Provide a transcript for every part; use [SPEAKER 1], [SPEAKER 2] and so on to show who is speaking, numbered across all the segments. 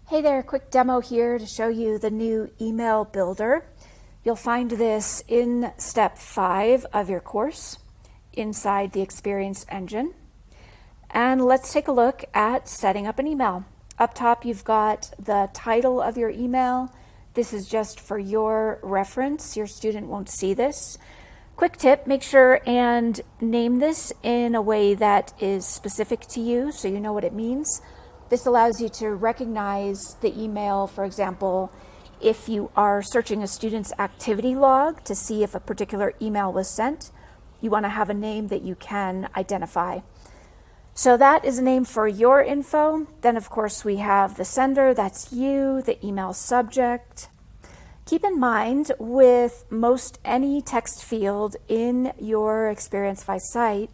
[SPEAKER 1] Hey there, quick demo here to show you the new email builder. You'll find this in step 5 of your course inside the Experience Engine. And let's take a look at setting up an email. Up top, you've got the title of your email. This is just for your reference. Your student won't see this. Quick tip, make sure and name this in a way that is specific to you so you know what it means. This allows you to recognize the email, for example, if you are searching a student's activity log to see if a particular email was sent, you want to have a name that you can identify. So that is a name for your info. Then, of course, we have the sender, that's you, the email subject. Keep in mind, with most any text field in your Experientify site,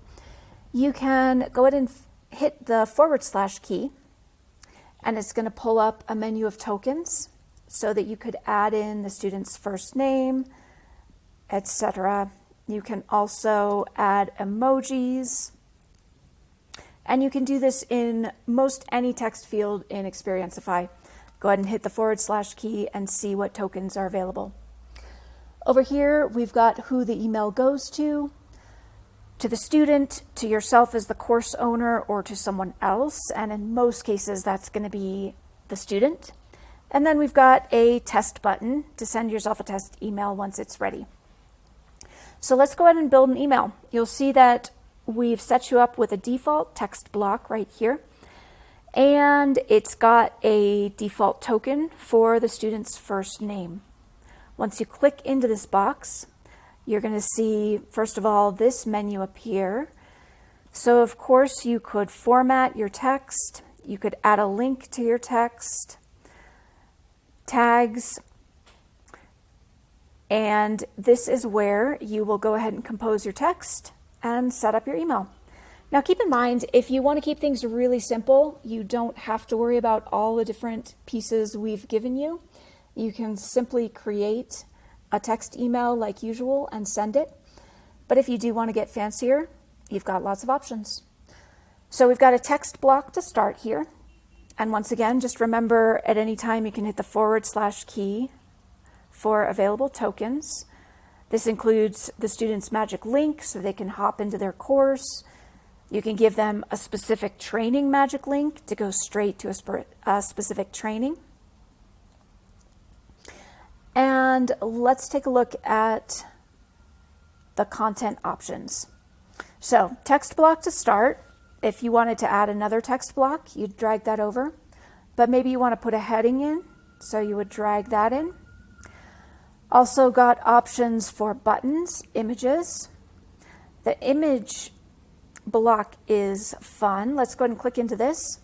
[SPEAKER 1] you can go ahead and hit the / key, and it's going to pull up a menu of tokens so that you could add in the student's first name, etc. You can also add emojis, and you can do this in most any text field in Experientify. Go ahead and hit the / key and see what tokens are available. Over here, we've got who the email goes to the student, to yourself as the course owner, or to someone else. And in most cases, that's going to be the student. And then we've got a test button to send yourself a test email once it's ready. So let's go ahead and build an email. You'll see that we've set you up with a default text block right here. And it's got a default token for the student's first name. Once you click into this box, you're going to see, first of all, this menu appear. So, of course, you could format your text. You could add a link to your text, tags, and this is where you will go ahead and compose your text and set up your email. Now, keep in mind, if you want to keep things really simple, you don't have to worry about all the different pieces we've given you. You can simply create a text email like usual and send it. But if you do want to get fancier, you've got lots of options. So we've got a text block to start here. And once again, just remember at any time you can hit the / key for available tokens. This includes the student's magic link so they can hop into their course. You can give them a specific training magic link to go straight to a specific training. And let's take a look at the content options. So text block to start. If you wanted to add another text block, you'd drag that over. But maybe you want to put a heading in, so you would drag that in. Also got options for buttons, images. The image block is fun. Let's go ahead and click into this.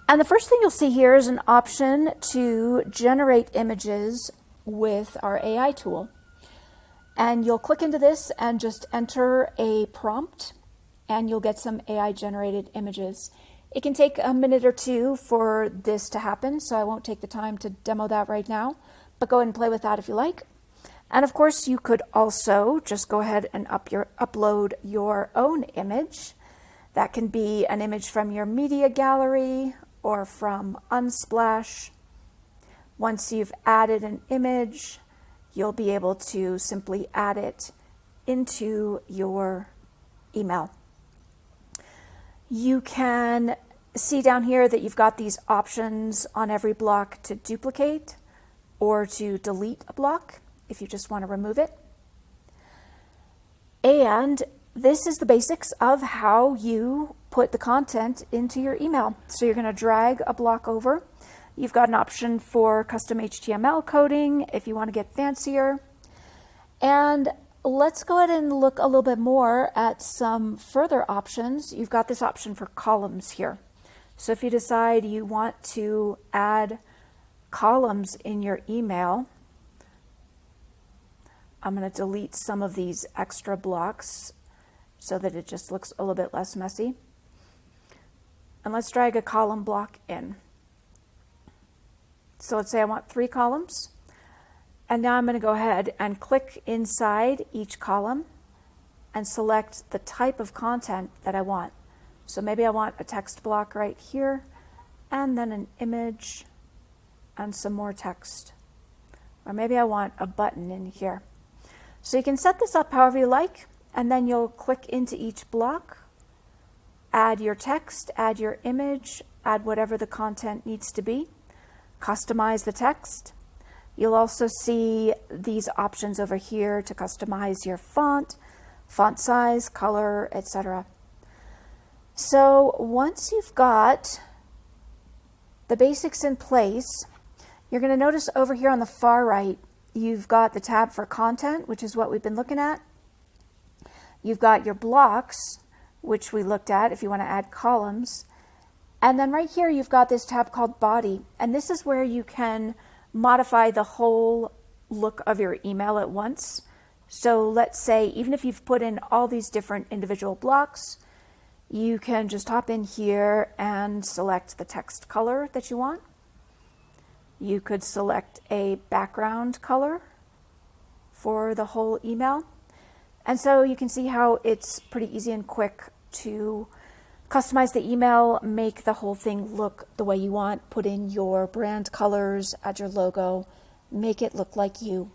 [SPEAKER 1] And the first thing you'll see here is an option to generate images with our AI tool. And you'll click into this and just enter a prompt and you'll get some AI generated images. It can take a minute or two for this to happen, so I won't take the time to demo that right now, but go ahead and play with that if you like. And of course, you could also just go ahead and upload your own image. That can be an image from your media gallery or from Unsplash. Once you've added an image, you'll be able to simply add it into your email. You can see down here that you've got these options on every block to duplicate or to delete a block if you just want to remove it. And this is the basics of how you put the content into your email. So you're going to drag a block over. You've got an option for custom HTML coding if you want to get fancier. And let's go ahead and look a little bit more at some further options. You've got this option for columns here. So if you decide you want to add columns in your email, I'm going to delete some of these extra blocks so that it just looks a little bit less messy. And let's drag a column block in. So let's say I want 3 columns. And now I'm going to go ahead and click inside each column and select the type of content that I want. So maybe I want a text block right here and then an image and some more text. Or maybe I want a button in here. So you can set this up however you like, and then you'll click into each block, add your text, add your image, add whatever the content needs to be, customize the text. You'll also see these options over here to customize your font size, color, etc. So once you've got the basics in place, you're going to notice over here on the far right, you've got the tab for content, which is what we've been looking at. You've got your blocks, which we looked at if you want to add columns. And then right here, you've got this tab called body. And this is where you can modify the whole look of your email at once. So let's say, even if you've put in all these different individual blocks, you can just hop in here and select the text color that you want. You could select a background color for the whole email. And so you can see how it's pretty easy and quick to customize the email, make the whole thing look the way you want, put in your brand colors, add your logo, make it look like you.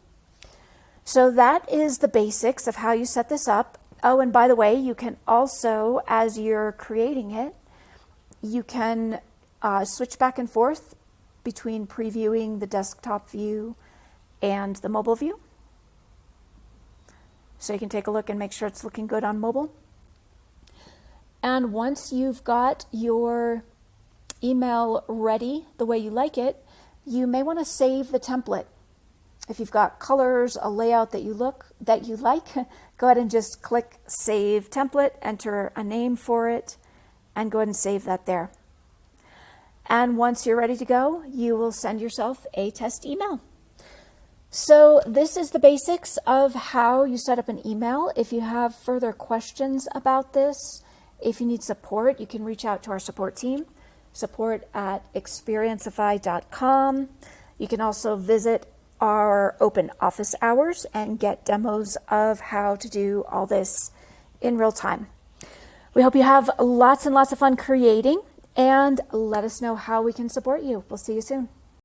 [SPEAKER 1] So that is the basics of how you set this up. Oh, and by the way, you can also, as you're creating it, you can switch back and forth between previewing the desktop view and the mobile view. So you can take a look and make sure it's looking good on mobile. And once you've got your email ready the way you like it, you may want to save the template. If you've got colors, a layout that you like, go ahead and just click Save Template, enter a name for it, and go ahead and save that there. And once you're ready to go, you will send yourself a test email. So this is the basics of how you set up an email. If you have further questions about this, if you need support, you can reach out to our support team, support@experienceify.com. You can also visit our open office hours and get demos of how to do all this in real time. We hope you have lots and lots of fun creating, and let us know how we can support you. We'll see you soon.